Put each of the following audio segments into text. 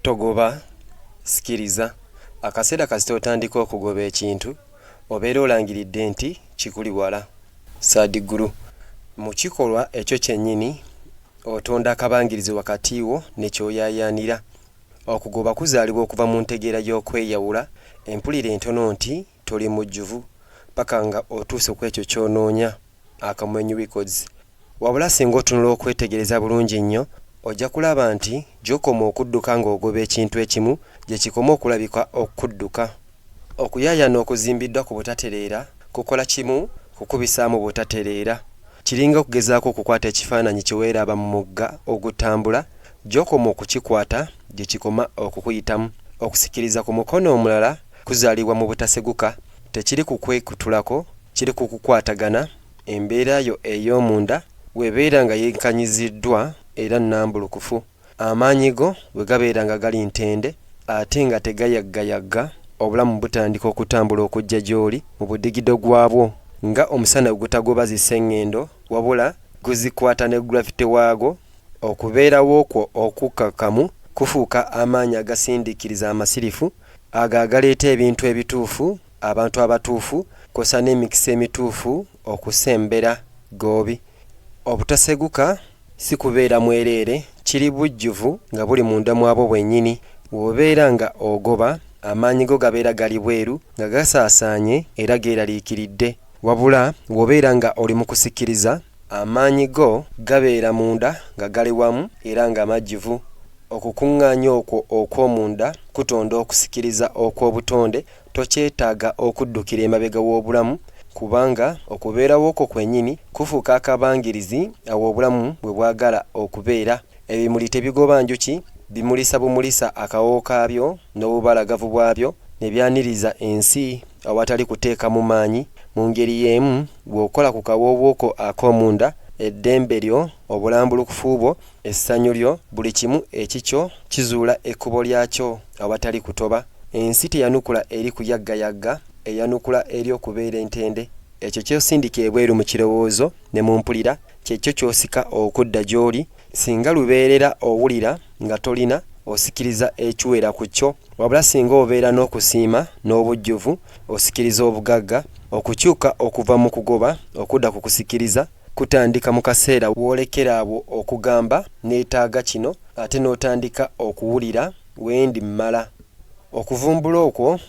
Togoba, sikiriza. Akaseera kasita otandika okugoba ekintu, obeera olangiridde nti kikuli wala. Saadigulu. Mu kikolwa ekyo kyennyini, otonda akabangirizi wakati wo ne ky'oyaayaanira. Okugoba kuzaalibwa okuva mu ntegeera y'okweyawula, empulira entono nti toli mujjuvu, paka nga otuuse ku ekyo ky'onoonya. Akamwenyu Records. Wabula singa otunula okwetegereza bulungi nnyo, ojja kulaba nti gy'okoma okudduka ng'ogoba ekintu ekimu, gye kikoma okulabika okudduka. Okuyaayaana okuzimbiddwa ku butatereera kukola kimu kukubisaamu butatereera. Kiringa okugezaako okukwata ekifaananyi kye weeraba mu mugga ogutambula, gy'okoma okukikwata gye kikoma okukuyitamu. Okusikiriza ku mukono omulala kuzaalibwa mu butaseguka, tekiri kukwekutulako, kiri ku kukwatagana. Embeera yo ey'omunda weebeera nga yenkanyiziddwa era nnambulukufu. Amaanyi go bwe gabeera nga gali ntende ate nga tegayaggayagga, obulamu butandika okutambula okujja gy'oli mu budigido gwabwo, nga omusana gutagoba ziseŋŋendo wabula guzikwata ne gravity waago. Okubeerawo okwo okukkakkamu kufuuka amaanyi agasindiikiriza amasirifu ago agaleeta ebintu ebituufu, abantu abatuufu, kosa n'emikisa emituufu okusembera goobi. Obutaseguka si kubeera mwereere, kiri bujjuvu nga buli munda mwabo bwennyini. Bw'obeera nga ogoba, amaanyi go gabeera gali bweru nga gasaasaanye era geeraliikiridde. Wabula bw'obeera nga oli mu kusikiriza, amaanyi go gabeera munda nga gali wamu era nga majjuvu. Okukuŋŋaanya okwo okw'omunda kutonda okusikiriza okw'obutonde. Tokyetaaga okuddukira emabega w'obulamu, kubanga okubeerawo okwo kwennyini kufuuka akabangirizi awo obulamu bwe bwagala okubeera. Ebimuli tebigoba njuki, bimulisa bumulisa akawo kaabyo n'obubalagavu bwabyo ne byaniriza ensi awatali kuteeka mu maanyi. Mu ngeri y'emu bw'okola ku kawoowo okwo ak'omunda, eddembe lyo, obulambulukufu bwo, essanyu lyo, buli kimu ekikyo kizuula ekkubo lyakyo awatali kutoba. Ensi teyanukula eri kuyaggayagga, eyanukula eri okubeera entende. Ekyo ky'osindika ebweru mu kirowoozo ne mu mpulira, kyekyo ky'osika okudda gy'oli. Singa lubeerera owulira nga tolina, osikiriza ekiwera ku kyo. Wabula singa obeera n'okusiima n'obujjuvu, osikiriza obugagga. Okukyuka okuva mu kugoba okudda ku kusikiriza kutandika mu kaseera w'olekera awo okugamba neetaaga kino, ate n'otandika okuwulira wendi mmala. Okuvumbula okwo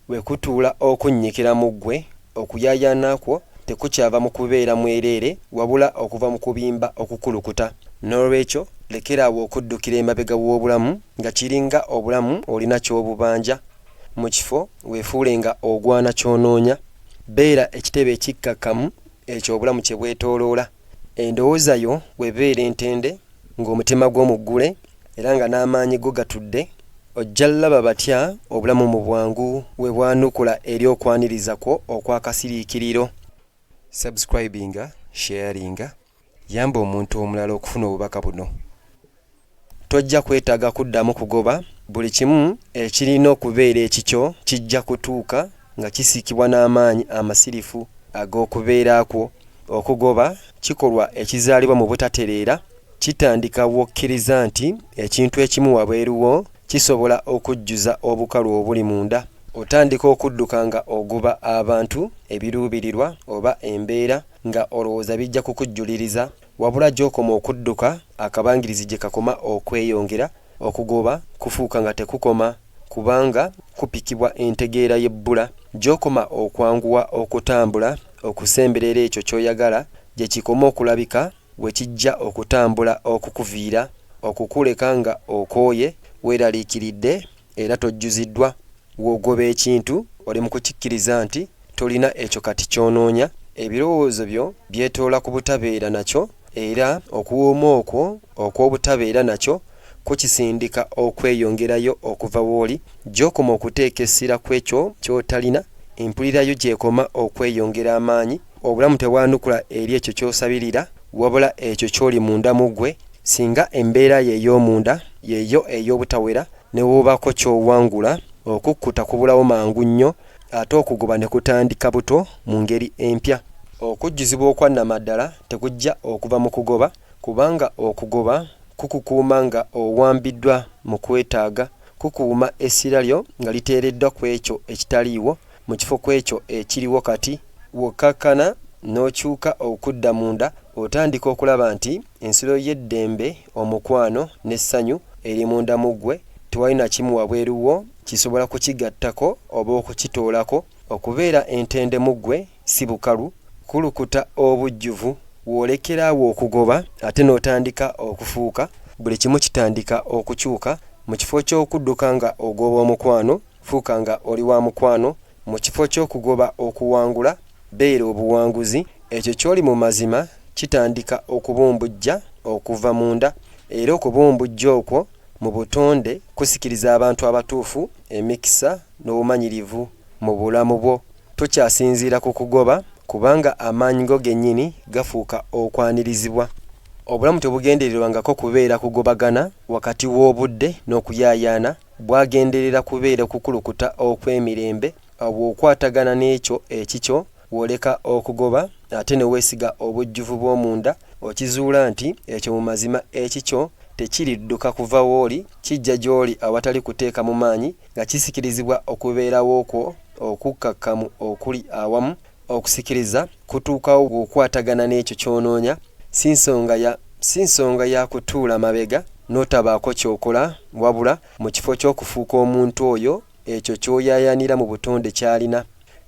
bwe kutuula okunnyikira mu ggwe, okuyaayaana kwo tekukyava mu kubeera mwereere wabula okuva mu kubimba okukulukuta. N'olwekyo lekera awo okuddukira emabega w'obulamu nga kiringa obulamu olina ky'obubanja. Mu kifo weefuule nga ogwana ky'onoonya. Beera ekitebe ekikkakkamu ekyo obulamu kye bwetooloola. Endowooza yo weebeera entende ng'omutima gw'omuggule era nga n'amaanyi go gatudde. Ojja laba batya obulamu mu bwangu we bwanukula eri okwaniriza kwo okw'akasiriikiriro. Subscribinga, sharinga, yamba omuntu omulala okufuna obubaka buno. Tojja kwetaaga kuddamu kugoba, buli kimu ekirina okubeera ekikyo kijja kutuuka nga kisiikibwa n'amaanyi amasirifu ag'okubeerakwo. Okugoba kikolwa ekizaalibwa mu butatereera, kitandika w'okkiriza nti ekintu ekimu wabweruwo kisobola okujjuza obukalu obuli munda. Otandika okudduka nga ogoba abantu, ebiruubirirwa oba embeera nga olowooza bijja kukujjuliriza, wabula gy'okoma okudduka akabangirizi gye kakoma okweyongera. Okugoba kufuuka nga tekukoma kubanga kupikibwa entegeera y'ebbula. Gy'okoma okwanguwa okutambula okusemberera ekyo ky'oyagala, gye kikoma okulabika we kijja okutambula okukuviira, okukuleka nga okooye weeraliikiridde era tojjuziddwa. W'ogoba ekintu oli mu kukikkiriza nti tolina ekyo kati ky'onoonya. Ebirowoozo byo byetoola ku butabeera nakyo, era okuwooma okwo okw'obutabeera nakyo kukisindika okweyongerayo okuva w'oli. Gy'okoma okuteeka essira ku ekyo ky'otalina, empulira yo gy'ekoma okweyongera amaanyi. Obulamu tebwanukula eri ekyo ky'osabirira wabula ekyo ky'oli munda mu ggwe. Singa embeera ye ey'omunda yeeyo ey'obutawera ne woobako ky'owangula, okukkuta kubulawo mangu nnyo, ate okugoba ne kutandika buto mu ngeri empya. Okujjuzibwa okwannamaddala tekujja okuva mu kugoba, kubanga okugoba kukukuuma nga owambiddwa mu kwetaaga, kukuuma essira lyo nga liteereddwa ku ekyo ekitaliiwo mu kifo ku ekyo ekiriwo kati. Wokkakkana n'okyuka okudda munda, otandika okulaba nti ensiro y'eddembe, omukwano n'essanyu eri munda mu ggwe. Tewalina kimu wabweru wo kisobola kukigattako oba okukitoolako. Okubeera entende mu ggwe si bukalu, kulukuta obujjuvu. W'olekeraawo okugoba ate n'otandika okufuuka, buli kimu kitandika okukyuka. Mu kifo ky'okudduka nga ogoba omukwano, fuuka nga oli wa mukwano. Mu kifo ky'okugoba okuwangula, beera obuwanguzi. Ekyo ky'oli mu mazima kitandika okubumbujja okuva munda, era okubumbujja okwo mu butonde kusikiriza abantu abatuufu emikisa n'obumanyirivu mu bulamu bwo. Tokyasinziira ku kugoba, kubanga amaanyi go gennyini gafuuka okwanirizibwa. Obulamu tebugendererwangako kubeera kugobagana wakati w'obudde n'okuyaayaana, bwagenderera kubeera kukulukuta okw'emirembe. Bw'okwatagana n'ekyo ekikyo, w'oleka okugoba ate ne weesiga obujjuvu bw'omunda, okizuula nti ekyo mu mazima ekikyo tekiridduka kuva w'oli, kijja gy'oli awatali kuteeka mu maanyi, nga kisikirizibwa okubeerawo okwo okukkakkamu okuli awamu. Okusikiriza kutuukawo bw'okwatagana n'ekyo ky'onoonya, si nsonga ya kutuula mabega n'otabaako ky'okola, wabula mu kifo ky'okufuuka omuntu oyo ekyo ky'oyaayaanira mu butonde ky'alina.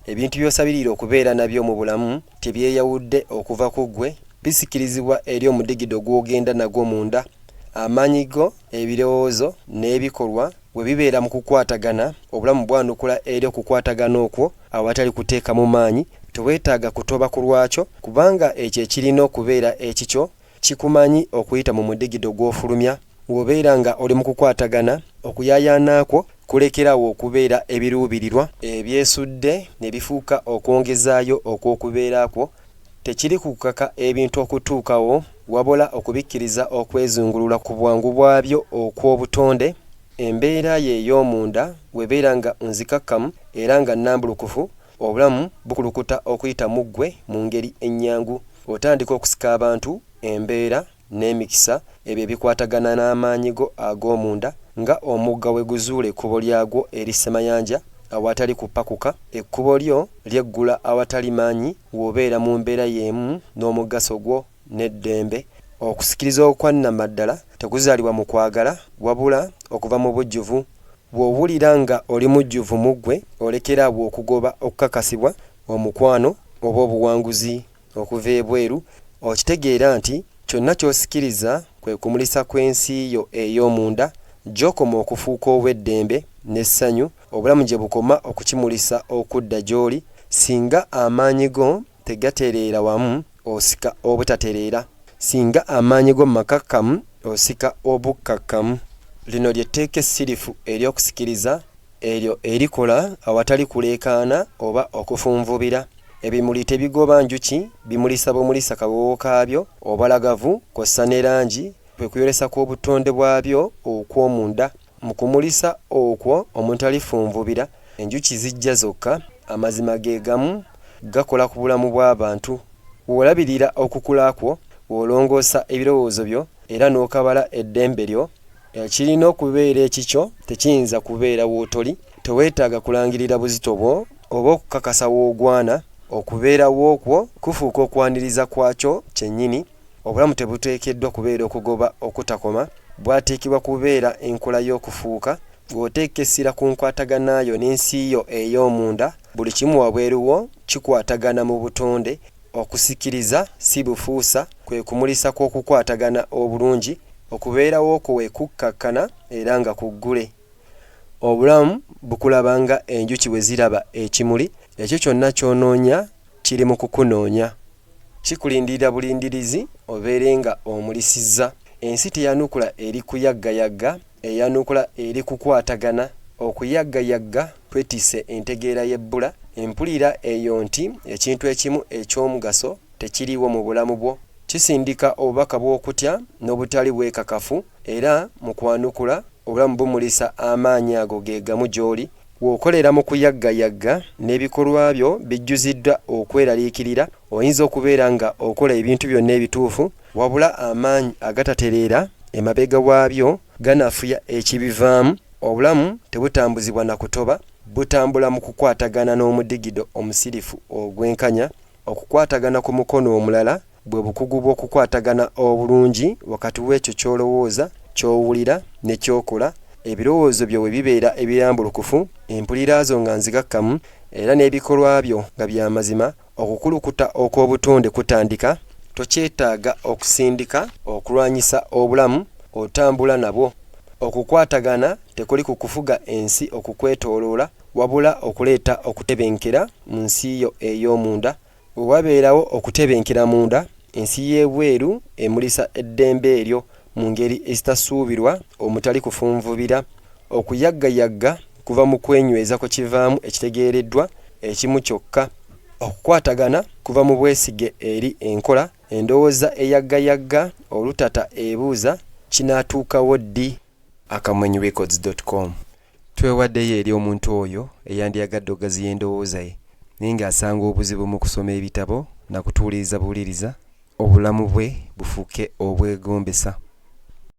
Ebintu by'osabirira okubeera nabyo mu bulamu tebyeyawudde okuva ku ggwe, bisikirizibwa eri omudigido gw'ogenda nagwo munda. Amaanyi go, ebirowoozo n'ebikolwa bwe bibeera mu kukwatagana, obulamu bwanukula eri okukwatagana okwo awatali kuteeka mu maanyi. Teweetaaga kutoba ku lwakyo, kubanga ekyo ekirina okubeera ekikyo kikumanyi okuyita mu mudigido gw'ofulumya. Bw'obeera nga oli mu kukwatagana, okuyaayaanaakwo kulekerawo okubeera ebiruubirirwa ebyesudde ne bifuuka okwongezaayo okw'okubeerakwo. Tekiri kukaka ebintu okutuukawo, wabula okubikkiriza okwezungulula ku bwangu bwabyo okw'obutonde. Embeera ye ey'omunda bw'ebeera nga nzikakkamu era nga nnambulukufu, obulamu bukulukuta okuyita mu ggwe mu ngeri ennyangu. Otandika okusika abantu, embeera n'emikisa ebyo ebikwatagana n'amaanyi go ag'omunda, nga omugga we guzuula ekkubo lyagwo eri Ssemayanja awatali kupakuka. Ekkubo lyo lyeggula awatali maanyi, w'obeera mu mbeera y'emu n'omugaso gwo n'eddembe. Okusikiriza okwannamaddala tekuzaalibwa mu kwagala, wabula okuva mu bujjuvu. Bw'owulira nga oli mujjuvu mu ggwe, olekeraawo okugoba okukakasibwa, omukwano oba obuwanguzi okuva ebweru. Okitegeera nti kyonna ky'osikiriza kwe kumulisa kw'ensi yo ey'omunda, gy'okoma okufuuka ow'eddembe n'essanyu, obulamu gye bukoma okukimulisa okudda gy'oli. Singa amaanyi go tegatereera wamu, osika obutatereera. Singa amaanyi go makakkamu, osika obukkakkamu. Lino ly'etteeka essirifu ery'okusikiriza, eryo erikola awatali kuleekaana oba okufunvubira. Ebimuli tebigoba njuki, bimulisa bumulisa kawoowo kaabyo, obalagavu kw'ossa ne langi, kwe kuyolesa kw'obutonde bwabyo okw'omunda. Mu kumulisa okwo omuntu alifunvubira, enjuki zijja zokka. Amazima ge gamu gakola ku bulamu bw'abantu. W'olabirira okukula kwo, w'olongoosa ebirowoozo byo era n'okabala eddembe lyo, ekirina okubeera ekikyo tekiyinza kubeera w'otoli. Teweetaaga kulangirira buzito bwo oba okukakasa w'ogwana. Okubeerawo okwo kufuuka okwaniriza kwakyo kyennyini. Obulamu tebuteekeddwa kubeera okugoba okutakoma, bwateekebwa kubeera enkola y'okufuuka. Bw'oteeka essira ku nkwataganayo n'ensi yo ey'omunda, buli kimu wabweru wo kikwatagana mu butonde. Okusikiriza si bufuusa, kwe kumulisa kw'okukwatagana obulungi. Okubeerawo okwo we kukkakkana era nga kuggule. Obulamu bukulaba nga enjuki bwe ziraba ekimuli. Ekyo kyonna ky'onoonya kiri mu kukunoonya. Kikulindirira bulindirizi obeere nga omulisizza. Ensi teyanukula eri kuyaggayagga, eyanukula eri kukwatagana. Okuyaggayagga kwetisse entegeera y'ebbula. Empulira eyo nti ekintu ekimu eky'omugaso tekiriiwo mu bulamu bwo. Kisindika obubaka bw'okutya n'obutali bwekakafu, era mu kwanukula obulamu bumulisa amaanyi ago ge gamu gy'oli. Bw'okolera mu kuyaggayagga n'ebikolwa byo bijjuziddwa okweraliikirira, oyinza okubeera nga okola ebintu byonna ebituufu, wabula amaanyi agatatereera emabega waabyo ganafuya ekibivaamu obulamu tebutambuzibwa na kutoba, butambula mu kukwatagana n'omudigido omusirifu ogwenkanya. Okukwatagana ku mukono omulala bwe bukugu bw'okukwatagana obulungi wakati w'ekyo ky'olowooza, ky'owulira ne ky'okola. Ebirowoozo byo bwe bibeera ebirambulukufu, empulira zo nga nzigakkamu era n'ebikolwa byo nga bya mazima, okukulukuta okw'obutonde kutandika. Tokyetaaga okusindika okulwanyisa obulamu, otambula nabwo. Okukwatagana tekuli ku kufuga ensi okukwetooloola, wabula okuleeta okutebenkera mu nsi yo ey'omunda. Bwe wabeerawo okutebenkera munda, ensi y'ebweru emulisa eddembe eryo mu ngeri ezitasuubirwa omutali kufunvubira. Okuyaggayagga kuva mu kwenyweza kwe kivaamu ekitegeereddwa ekimu kyokka. Okukwatagana kuva mu bwesige eri enkola. Endowooza eyaggayagga olutata ebuuza kinaatuukawo ddi? akamwenyirecords.com. Twewaddeyo eri omuntu oyo eyandiyagadde ogaziya endowooza ye naye ng'asanga obuzibu mu kusoma ebitabo na kutuuliriza buwuliriza, obulamu bwe bufuuke obwegombesa.